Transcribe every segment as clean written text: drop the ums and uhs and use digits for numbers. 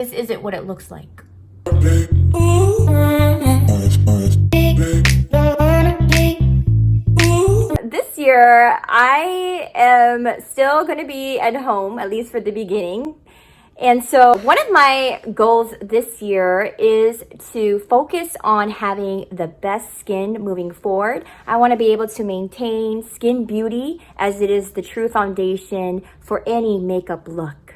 This isn't what it looks like. This year, I am still going to be at home, at least for the beginning. And so one of my goals this year is to focus on having the best skin moving forward. I want to be able to maintain skin beauty as it is the true foundation for any makeup look.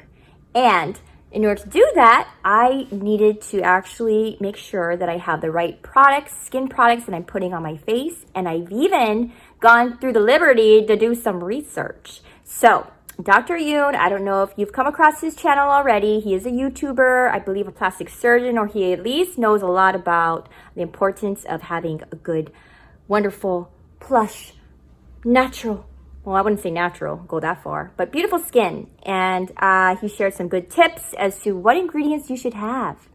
And in order to do that, I needed to actually make sure that I have the right products, skin products that I'm putting on my face. And I've even gone through the liberty to do some research. So Dr. Yoon, I don't know if you've come across his channel already. He is a YouTuber, I believe a plastic surgeon, or he at least knows a lot about the importance of having a good, wonderful, plush, natural, well, I wouldn't say natural, go that far, but beautiful skin. And he shared some good tips as to what ingredients you should have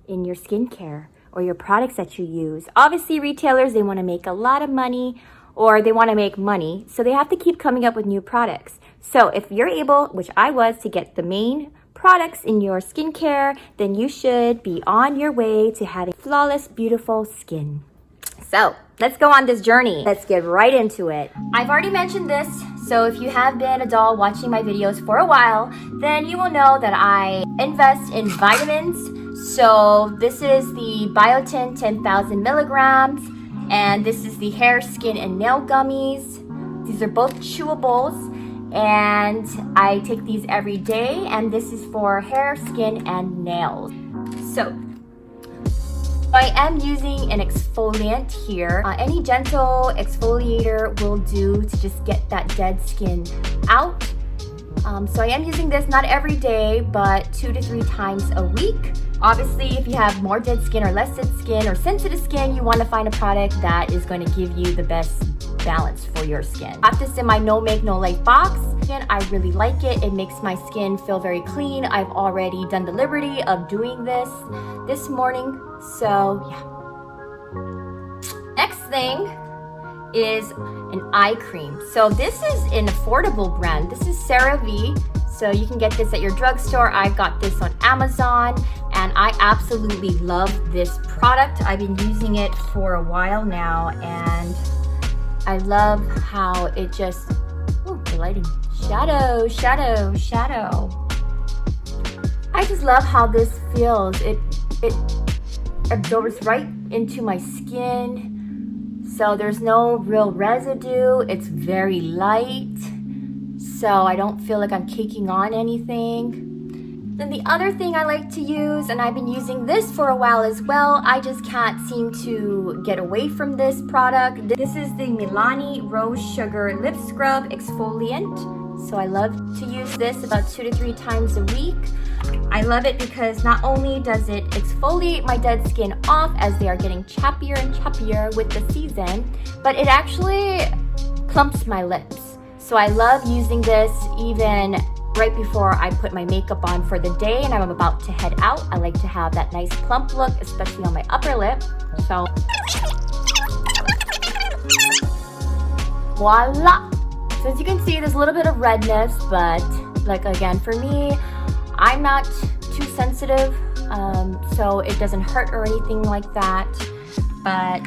in your skincare or your products that you use. Obviously, retailers, they want to make a lot of money, or they want to make money, so they have to keep coming up with new products. So if you're able, which I was, to get the main products in your skincare, then you should be on your way to having flawless, beautiful skin. So let's go on this journey. Let's get right into it. I've already mentioned this, so if you have been a doll watching my videos for a while, then you will know that I invest in vitamins. So this is the Biotin 10,000 milligrams, and this is the hair, skin, and nail gummies. These are both chewables, and I take these every day, and this is for hair, skin, and nails. So I am using an exfoliant here. Any gentle exfoliator will do to just get that dead skin out. So I am using this not every day, but 2 to 3 times a week. Obviously, if you have more dead skin or less dead skin or sensitive skin, you want to find a product that is going to give you the best balance for your skin. I got this in my No Make No Life box, and I really like it. It makes my skin feel very clean. I've already done the liberty of doing this morning, so yeah. Next thing is an eye cream. So this is an affordable brand. This is CeraVe. So you can get this at your drugstore. I got this on Amazon, and I absolutely love this product. I've been using it for a while now, and I love how it just, oh, the lighting, shadow. I just love how this feels. It absorbs right into my skin. So there's no real residue. It's very light, so I don't feel like I'm caking on anything. Then the other thing I like to use, and I've been using this for a while as well, I just can't seem to get away from this product. This is the Milani Rose Sugar Lip Scrub Exfoliant. So I love to use this about 2 to 3 times a week. I love it because not only does it exfoliate my dead skin off as they are getting chappier and chappier with the season, but it actually plumps my lips. So I love using this even right before I put my makeup on for the day and I'm about to head out. I like to have that nice plump look, especially on my upper lip. So voila! So as you can see, there's a little bit of redness, but like again, for me, I'm not too sensitive, so it doesn't hurt or anything like that, but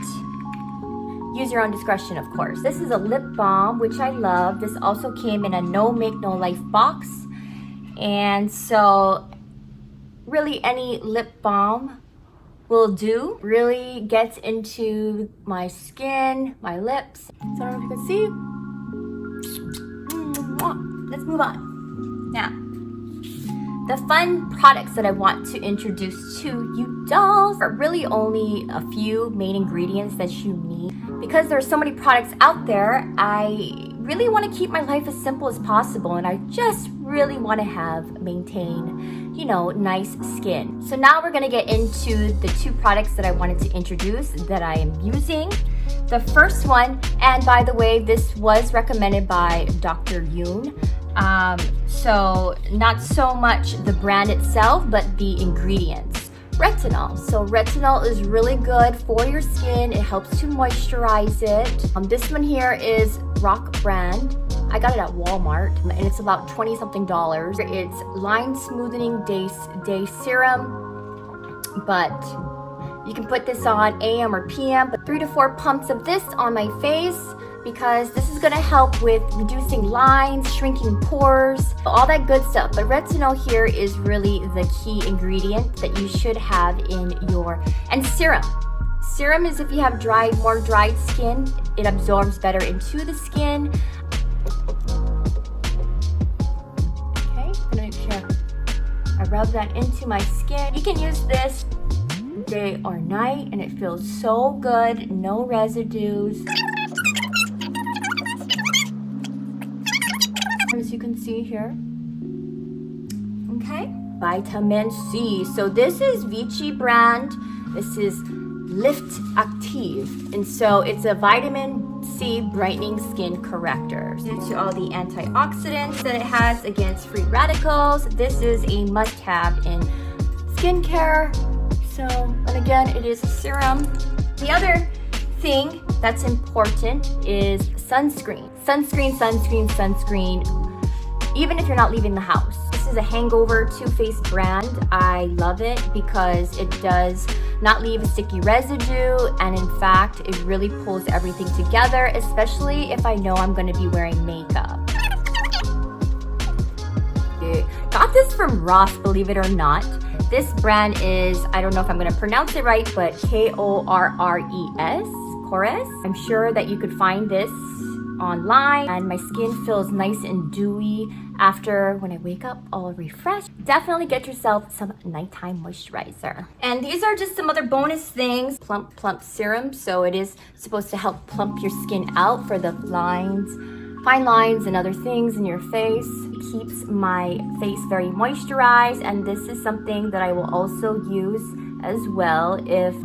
use your own discretion, of course. This is a lip balm, which I love. This also came in a No Make No Life box, and so really any lip balm will do. Really gets into my skin, my lips. So I don't know if you can see. Let's move on. Now, the fun products that I want to introduce to you dolls are really only a few main ingredients that you need. Because there are so many products out there, I really want to keep my life as simple as possible, and I just really want to maintain, nice skin. So now we're going to get into the 2 products that I wanted to introduce that I am using. The first one, and by the way, this was recommended by Dr. Yoon. So not so much the brand itself, but the ingredients. Retinol. So retinol is really good for your skin. It helps to moisturize it. This one here is Rock brand. I got it at Walmart, and it's about 20 something dollars. It's line smoothing day serum, but you can put this on AM or PM, but 3 to 4 pumps of this on my face, because this is gonna help with reducing lines, shrinking pores, all that good stuff. But retinol here is really the key ingredient that you should have in your, and serum. Serum is if you have more dried skin, it absorbs better into the skin. Okay, I'm gonna make sure I rub that into my skin. You can use this day or night, and it feels so good, no residues. As you can see here. Okay, vitamin C. So this is Vichy brand. This is Lift Active, and so it's a vitamin C brightening skin corrector. Due to all the antioxidants that it has against free radicals, this is a must-have in skincare. So, and again, it is a serum. The other thing that's important is sunscreen. Sunscreen, even if you're not leaving the house. This is a Hangover Too Faced brand. I love it because it does not leave a sticky residue, and in fact, it really pulls everything together, especially if I know I'm gonna be wearing makeup. Got this from Ross, believe it or not. This brand is, I don't know if I'm gonna pronounce it right, but Korres. I'm sure that you could find this online, and my skin feels nice and dewy after when I wake up all refreshed. Definitely get yourself some nighttime moisturizer. And these are just some other bonus things. Plump serum, so it is supposed to help plump your skin out for the fine lines and other things in your face. It keeps my face very moisturized, and this is something that I will also use as well if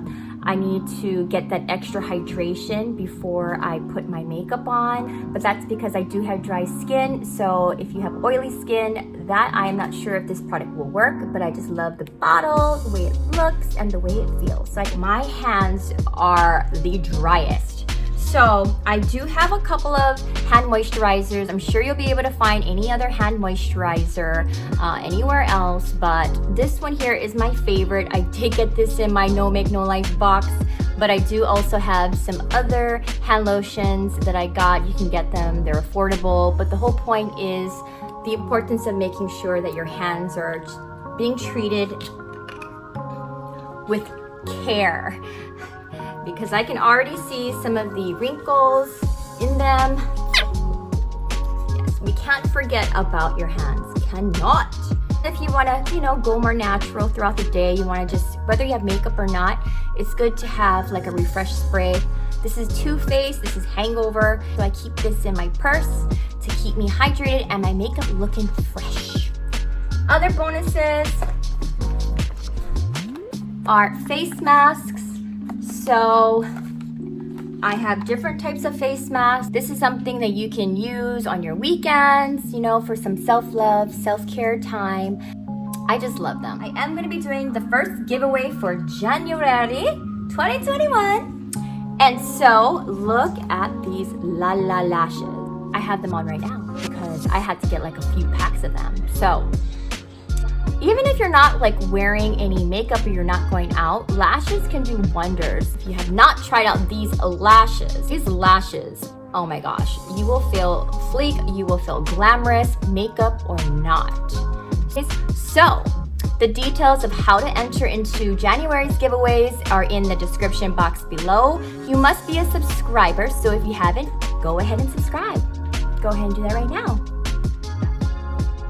I need to get that extra hydration before I put my makeup on. But that's because I do have dry skin, so if you have oily skin, that I am not sure if this product will work, but I just love the bottle, the way it looks, and the way it feels. So my hands are the driest. So I do have a couple of hand moisturizers. I'm sure you'll be able to find any other hand moisturizer anywhere else, but this one here is my favorite. I did get this in my No Make No Life box, but I do also have some other hand lotions that I got. You can get them, they're affordable, but the whole point is the importance of making sure that your hands are being treated with care, because I can already see some of the wrinkles in them. Yes, we can't forget about your hands. Cannot. If you want to, go more natural throughout the day, you want to just, whether you have makeup or not, it's good to have like a refresh spray. This is Too Faced. This is Hangover. So I keep this in my purse to keep me hydrated and my makeup looking fresh. Other bonuses are face masks. So I have different types of face masks. This is something that you can use on your weekends, for some self-love, self-care time. I just love them. I am going to be doing the first giveaway for January 2021. And so look at these La La lashes. I have them on right now because I had to get like a few packs of them. So even if you're not like wearing any makeup or you're not going out, lashes can do wonders. If you have not tried out these lashes, oh my gosh, you will feel sleek, you will feel glamorous, makeup or not. So the details of how to enter into January's giveaways are in the description box below. You must be a subscriber, so if you haven't, go ahead and subscribe. Go ahead and do that right now.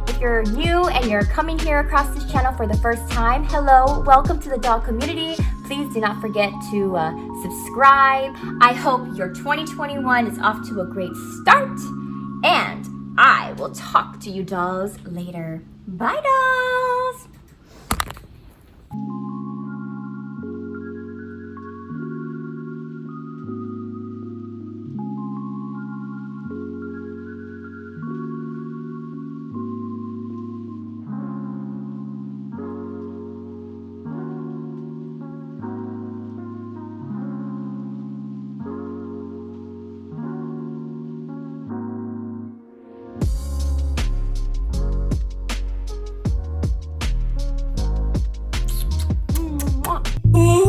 If you're new and you're coming here across this channel for the first time, hello, welcome to the doll community. Please do not forget to subscribe. I hope your 2021 is off to a great start, and I will talk to you dolls later. Bye dolls! Ooh.